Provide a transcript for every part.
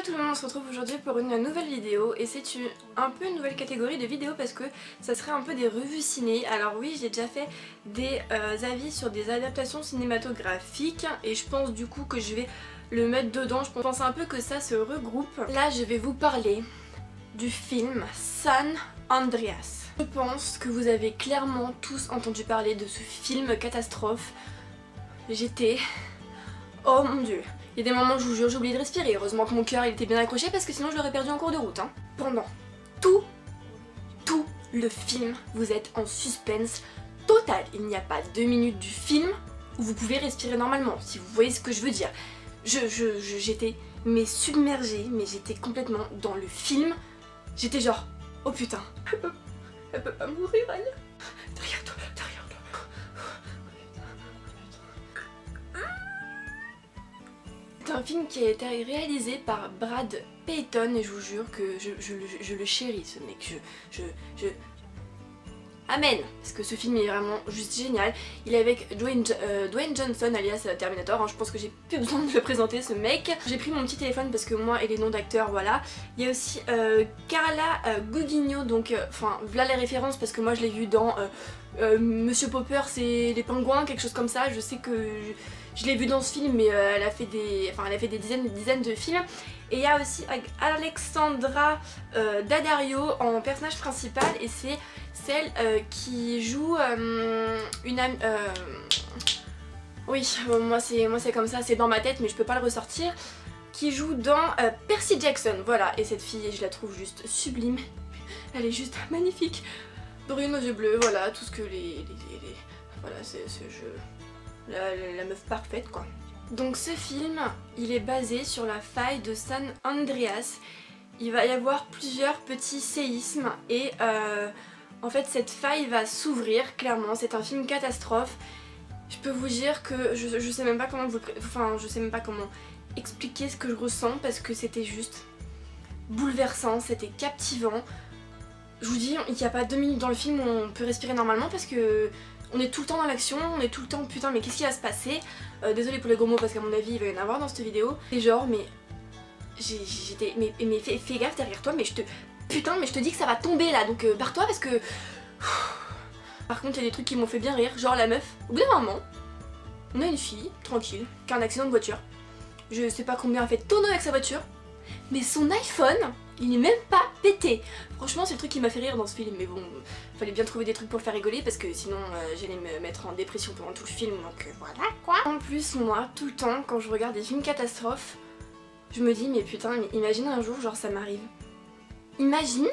tout le monde, on se retrouve aujourd'hui pour une nouvelle vidéo et c'est un peu une nouvelle catégorie de vidéos parce que ça serait un peu des revues ciné. Alors oui, j'ai déjà fait des avis sur des adaptations cinématographiques et je pense du coup que je vais le mettre dedans. Je pense un peu que ça se regroupe. Là je vais vous parler du film San Andreas. Je pense que vous avez clairement tous entendu parler de ce film catastrophe. J'étais... oh mon dieu. Il y a des moments, je vous jure, j'ai oublié de respirer. Heureusement que mon cœur il était bien accroché parce que sinon je l'aurais perdu en cours de route. Pendant tout le film, vous êtes en suspense total. Il n'y a pas 2 minutes du film où vous pouvez respirer normalement, si vous voyez ce que je veux dire. J'étais submergée, mais j'étais complètement dans le film. J'étais genre, oh putain, elle peut pas mourir, elle. Derrière toi, derrière toi. C'est un film qui a été réalisé par Brad Peyton et je vous jure que je le chéris ce mec, Amen. Parce que ce film est vraiment juste génial. Il est avec Dwayne Johnson alias Terminator, je pense que j'ai plus besoin de le présenter ce mec. J'ai pris mon petit téléphone parce que moi et les noms d'acteurs voilà. Il y a aussi Carla Gugino, donc enfin voilà les références parce que moi je l'ai vu dans Monsieur Popper c'est les pingouins, quelque chose comme ça. Je sais que je l'ai vu dans ce film mais elle a fait des dizaines de films. Et il y a aussi Alexandra Daddario en personnage principal et c'est celle qui joue une amie... oui, moi c'est comme ça, c'est dans ma tête mais je peux pas le ressortir. Qui joue dans Percy Jackson, voilà. Et cette fille, je la trouve juste sublime. Elle est juste magnifique. Brune aux yeux bleus, voilà, tout ce que voilà, c'est la meuf parfaite quoi. Donc ce film, il est basé sur la faille de San Andreas. Il va y avoir plusieurs petits séismes et en fait cette faille va s'ouvrir clairement. C'est un film catastrophe. Je peux vous dire que je sais même pas comment je sais même pas comment expliquer ce que je ressens parce que c'était juste bouleversant, c'était captivant. Je vous dis, il n'y a pas 2 minutes dans le film où on peut respirer normalement parce que on est tout le temps dans l'action, on est tout le temps putain mais qu'est-ce qui va se passer. Désolée pour les gros mots parce qu'à mon avis il va y en avoir dans cette vidéo. Et genre mais j'étais mais fais gaffe derrière toi mais je te dis que ça va tomber là donc barre-toi parce que... Par contre il y a des trucs qui m'ont fait bien rire, genre la meuf, au bout d'un moment, on a une fille, tranquille, qui a un accident de voiture. Je sais pas combien elle fait de tonneaux avec sa voiture, mais son iPhone, il n'est même pas pété. Franchement c'est le truc qui m'a fait rire dans ce film, mais bon, fallait bien trouver des trucs pour le faire rigoler parce que sinon j'allais me mettre en dépression pendant tout le film, donc voilà quoi. En plus moi, tout le temps, quand je regarde des films catastrophes, je me dis mais putain, mais imagine un jour genre ça m'arrive. Imagine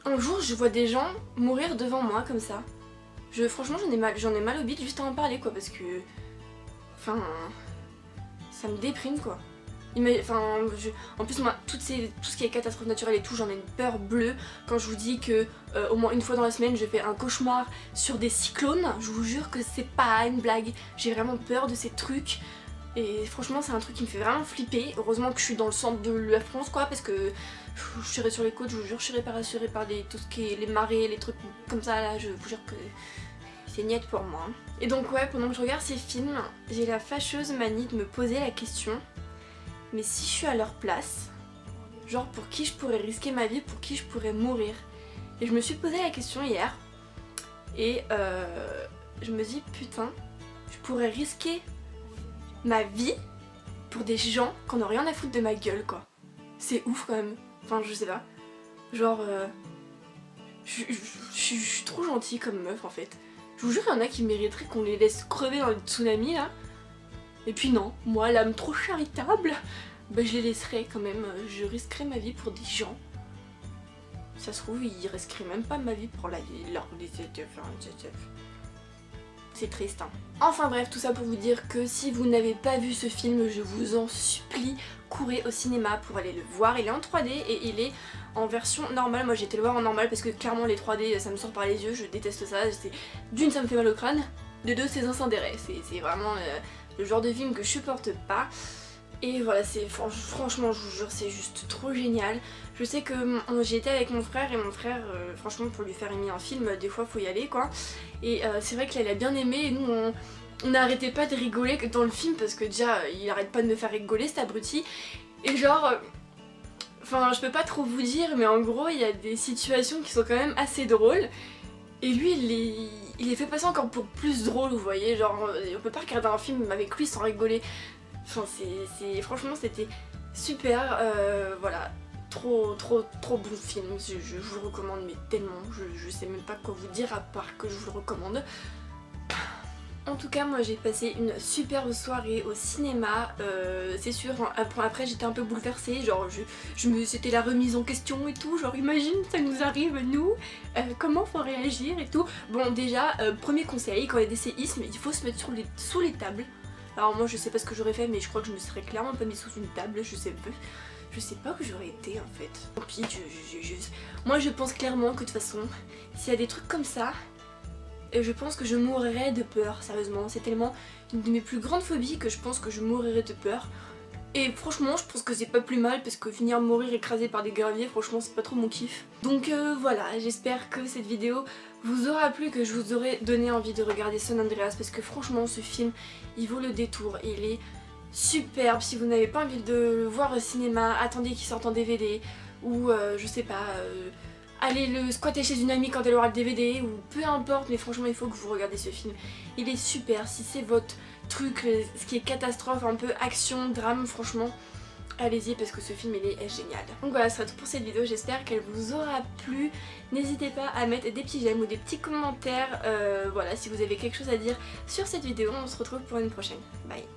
un jour je vois des gens mourir devant moi comme ça. Franchement j'en ai mal au bide juste à en parler quoi parce que... Enfin... ça me déprime quoi. En plus moi tout ce qui est catastrophe naturelle et tout j'en ai une peur bleue. Quand je vous dis que au moins une fois dans la semaine je fais un cauchemar sur des cyclones, je vous jure que c'est pas une blague. J'ai vraiment peur de ces trucs. Et franchement c'est un truc qui me fait vraiment flipper. Heureusement que je suis dans le centre de la France quoi parce que je serais sur les côtes, je vous jure je serais pas rassurée par tout ce qui est les marées, les trucs comme ça là, je vous jure que c'est niette pour moi. Et donc ouais, pendant que je regarde ces films, j'ai la fâcheuse manie de me poser la question, mais si je suis à leur place, genre pour qui je pourrais risquer ma vie, pour qui je pourrais mourir. Et je me suis posé la question hier et je me dis putain, je pourrais risquer ma vie pour des gens qui n'ont rien à foutre de ma gueule quoi. C'est ouf quand même. Enfin je sais pas. Genre je suis trop gentille comme meuf en fait. Je vous jure il y en a qui mériteraient qu'on les laisse crever dans le tsunami là. Et puis non, moi l'âme trop charitable, bah je les laisserai quand même. Je risquerai ma vie pour des gens. Ça se trouve ils risqueraient même pas ma vie pour leur c'est triste hein. Enfin bref, tout ça pour vous dire que si vous n'avez pas vu ce film, je vous en supplie, courez au cinéma pour aller le voir. Il est en 3D et il est en version normale. Moi j'ai été le voir en normal parce que clairement les 3D ça me sort par les yeux, je déteste ça. D'une ça me fait mal au crâne, de deux c'est incendiaire. C'est vraiment le genre de film que je supporte pas. Et voilà, franchement je vous jure c'est juste trop génial. Je sais que j'ai été avec mon frère et mon frère franchement pour lui faire aimer un film des fois faut y aller quoi. Et c'est vrai qu'il a bien aimé et nous on n'arrêtait pas de rigoler dans le film parce que déjà il arrête pas de me faire rigoler cet abruti. Et genre Enfin, je peux pas trop vous dire, mais en gros, il y a des situations qui sont quand même assez drôles. Et lui, il les fait passer encore pour plus drôle, vous voyez. Genre, on peut pas regarder un film avec lui sans rigoler. Enfin, franchement, c'était super. Voilà, trop bon film. Je vous le recommande, mais tellement. Je sais même pas quoi vous dire à part que je vous le recommande. En tout cas, moi j'ai passé une superbe soirée au cinéma, c'est sûr. Après j'étais un peu bouleversée, genre c'était la remise en question et tout, genre imagine ça nous arrive nous, comment faut réagir et tout. Bon déjà, premier conseil, quand il y a des séismes, il faut se mettre sous les tables. Alors moi je sais pas ce que j'aurais fait, mais je crois que je me serais clairement pas mis sous une table, je sais pas où j'aurais été en fait. Tant pis, moi je pense clairement que de toute façon, s'il y a des trucs comme ça, et je pense que je mourrais de peur, sérieusement. C'est tellement une de mes plus grandes phobies que je pense que je mourrais de peur. Et franchement, je pense que c'est pas plus mal parce que finir mourir écrasé par des graviers, franchement, c'est pas trop mon kiff. Donc voilà, j'espère que cette vidéo vous aura plu, que je vous aurai donné envie de regarder San Andreas parce que franchement, ce film, il vaut le détour. Il est superbe. Si vous n'avez pas envie de le voir au cinéma, attendez qu'il sorte en DVD ou je sais pas... allez le squatter chez une amie quand elle aura le DVD ou peu importe, mais franchement il faut que vous regardiez ce film. Il est super, si c'est votre truc, ce qui est catastrophe, un peu action, drame, franchement allez-y parce que ce film il est génial. Donc voilà, ce sera tout pour cette vidéo, j'espère qu'elle vous aura plu. N'hésitez pas à mettre des petits j'aime ou des petits commentaires, voilà, si vous avez quelque chose à dire sur cette vidéo. On se retrouve pour une prochaine. Bye.